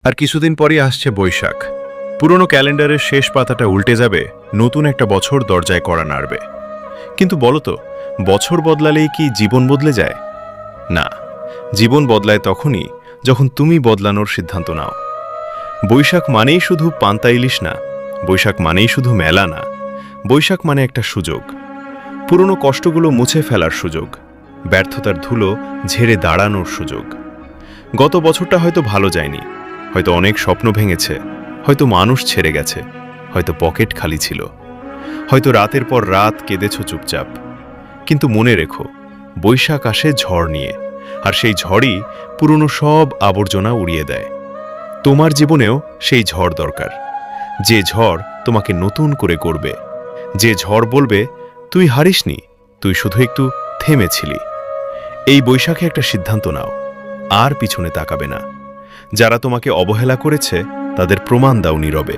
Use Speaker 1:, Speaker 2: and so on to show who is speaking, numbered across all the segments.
Speaker 1: আর কিছুদিন পরই আসছে বৈশাখ। পুরনো ক্যালেন্ডারের শেষ পাতাটা উল্টে যাবে, নতুন একটা বছর দরজায় কড়া নাড়বে। কিন্তু বলো তো, বছর বদলালেই কি জীবন বদলে যায়? না, জীবন বদলায় তখনই যখন তুমি বদলানোর সিদ্ধান্ত নাও। বৈশাখ মানেই শুধু পান্তা ইলিশ না, বৈশাখ মানেই শুধু মেলা না, বৈশাখ মানে একটা সুযোগ। পুরনো কষ্টগুলো মুছে ফেলার সুযোগ, ব্যর্থতার ধুলো ঝেড়ে দাঁড়ানোর সুযোগ। গত বছরটা হয়তো ভালো যায়নি, হয়তো অনেক স্বপ্ন ভেঙেছে, হয়তো মানুষ ছেড়ে গেছে, হয়তো পকেট খালি ছিল, হয়তো রাতের পর রাত কেঁদেছ চুপচাপ। কিন্তু মনে রেখো, বৈশাখ আসে ঝড় নিয়ে, আর সেই ঝড়ই পুরনো সব আবর্জনা উড়িয়ে দেয়। তোমার জীবনেও সেই ঝড় দরকার, যে ঝড় তোমাকে নতুন করে গড়বে, যে ঝড় বলবে তুই হারিসনি, তুই শুধু একটু থেমেছিলি। এই বৈশাখে একটা সিদ্ধান্ত নাও, আর পিছনে তাকাবে না। যারা তোমাকে অবহেলা করেছে তাদের প্রমাণ দাও নীরবে।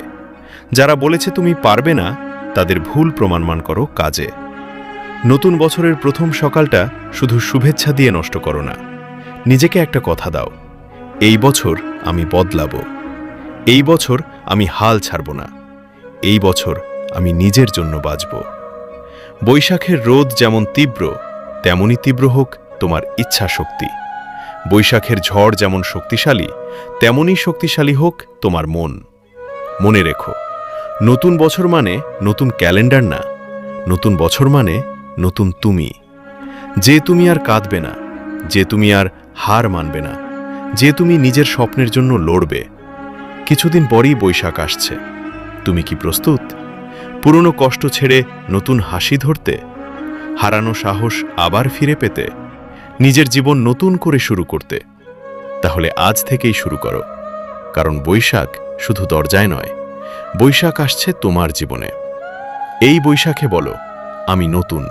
Speaker 1: যারা বলেছে তুমি পারবে না, তাদের ভুল প্রমাণমান করো কাজে। নতুন বছরের প্রথম সকালটা শুধু শুভেচ্ছা দিয়ে নষ্ট করো না। নিজেকে একটা কথা দাও, এই বছর আমি বদলাবো, এই বছর আমি হাল ছাড়ব না, এই বছর আমি নিজের জন্য বাঁচব। বৈশাখের রোদ যেমন তীব্র, তেমনই তীব্র হোক তোমার ইচ্ছা শক্তি। বৈশাখের ঝড় যেমন শক্তিশালী, তেমনই শক্তিশালী হোক তোমার মন। মনে রেখো, নতুন বছর মানে নতুন ক্যালেন্ডার না, নতুন বছর মানে নতুন তুমি। যে তুমি আর কাঁদবে না, যে তুমি আর হার মানবে না, যে তুমি নিজের স্বপ্নের জন্য লড়বে। কিছুদিন পরেই বৈশাখ আসছে, তুমি কি প্রস্তুত? পুরনো কষ্ট ছেড়ে নতুন হাসি ধরতে, হারানো সাহস আবার ফিরে পেতে, নিজের জীবন নতুন করে শুরু করতে? তাহলে আজ থেকেই শুরু করো, কারণ বৈশাখ শুধু দরজায় নয়, বৈশাখ আসছে তোমার জীবনে। এই বৈশাখে বলো, আমি নতুন,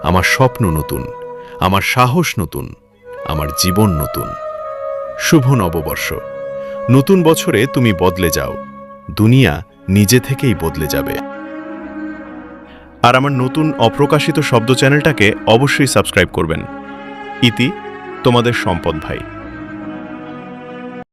Speaker 1: আমার স্বপ্ন নতুন, আমার সাহস নতুন, আমার জীবন নতুন। শুভ নববর্ষ। নতুন বছরে তুমি বদলে যাও, দুনিয়া নিজে থেকেই বদলে যাবে। আর আমার নতুন অপ্রকাশিত শব্দ চ্যানেলটাকে অবশ্যই সাবস্ক্রাইব করবেন। ইতি, তোমাদের সম্পদ ভাই।